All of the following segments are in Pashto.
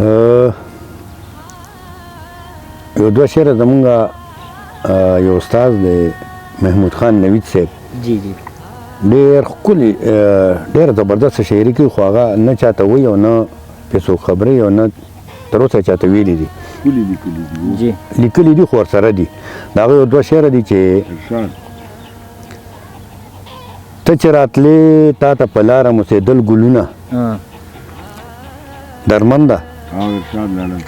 یو دوه شعره زمونږ یو استاد دی محمود خان نوید صاحب جی جی ډېر ښکلي ډېره زبردسته شاعري کوي خو هغه نه چاته وایي او نه پرې څوک خبرې او نه تر اوسه یې چاته ویلي دي جی لیکلي دي خو ورسره دي د هغه یو دوه شعره دي چې ته چې راتلې تا ته په لاره موسېدل ګلونه درمنده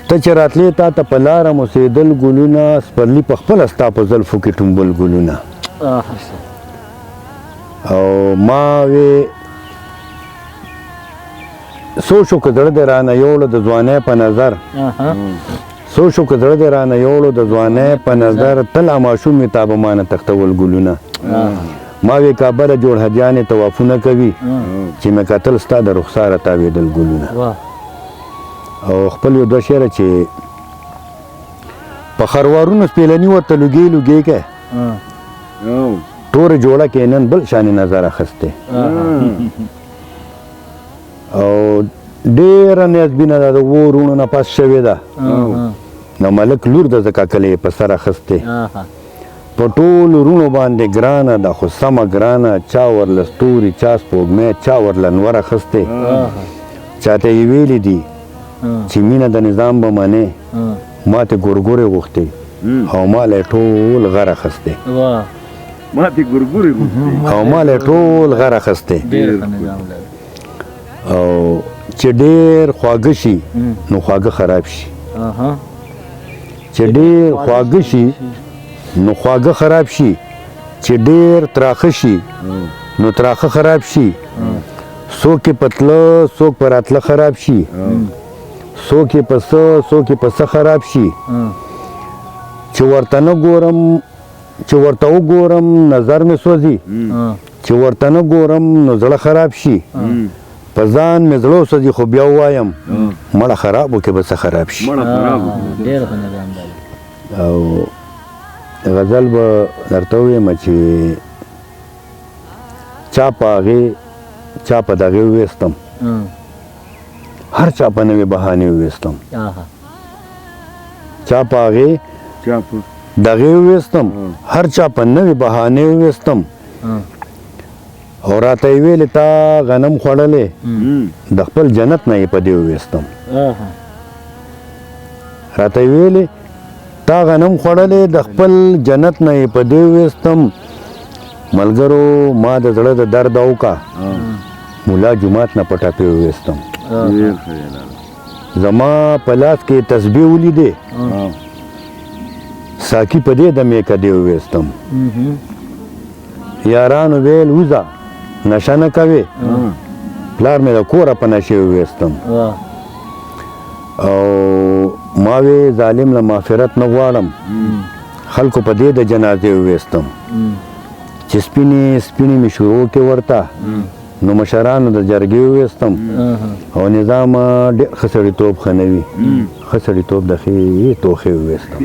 ته چې راتلې تا ته په لاره موسېدل ګلونه سپرلي په خپله ستا په زلفو کې ټومبل ګلونه او ما وې سوچ وکړه زړه دې رانه یوړو د ځوانۍ په نظر سوچ وکړه زړه دې رانه یوړو د ځوانۍ په نظر تل ماشوم مې تا به مانه تختول ګلونه ما وې کابله جوړ حجانې طوافونه کوي چې مې کتل ستا د رخساره تاوېدل ګلونه او خپل یو دوه شعره چې په خروارونو سپېلني ورته لوګې لوګې کې تورې جوړه کې نن بل شانې نظر اخیستی او ډېره نیازبینه ده د اوو وروڼو نه پس شوې ده د ملک لور ده ځکه کله یې په سر اخیستې په ټولو وروڼو باندې ګرانه ده خو سمه ګرانه چا ورله ستوري چا سپوږمۍ چا ورله انور اخیستی چاته یې ویلي دي چې مینه د نظام به منې ما تې ګورګورې غوښتې او ما له یې ټول غر اخیستی او ما له یې ټول غر اخیستی او چې ډېر خواږه شي نو خواږه خراب شي چې ډېر خواږه شي نو خواږه خراب شي چې ډېر تراخه شي نو تراخه خراب شي څوک یې په تله څوک په راتله خراب شي څوک یې په څه څوک یې په څه خراب شي چې ورته نه ګورم چې ورته وګورم نظر مې سوځي چې ورته نه ګورم نو زړه خراب شي په ځان مې زړه وسوځي خو بیا ووایم مړه خراب وکړې به څه خراب شي او غزل به درته ووایم چې چا په هغې چا په دغې وویستم هر چا په نوې بهانې وویستم چا په هغې دغې وویستم هر چا په نوې بهانې وویستم او راته یې ویلې تا غنم خوړلې د خپل جنت نه یې په دې وویستم راته یې ویلې تا غنم خوړلې د خپل جنت نه یې په دې وویستم ملګرو ما د زړه د درد اوکا مولا جومات نه په ټپې وویستم زما په لاس کې تسبیح ولیدې ساقي په دې دمې کدې وویستم یارانو ویل وځه نشه نه کوې پلار مې د کوره په نشې وویستم او ما وې ظالم له مغفرت نه غواړم خلکو په دې د جنازې وویستم چې سپینې سپینې مې شروع کې ورته نو مشرانو د جرګې وویستم او نظام ډېر ښه سړیتوب ښه نه وي ښه سړیتوب د ښې توښې وویستم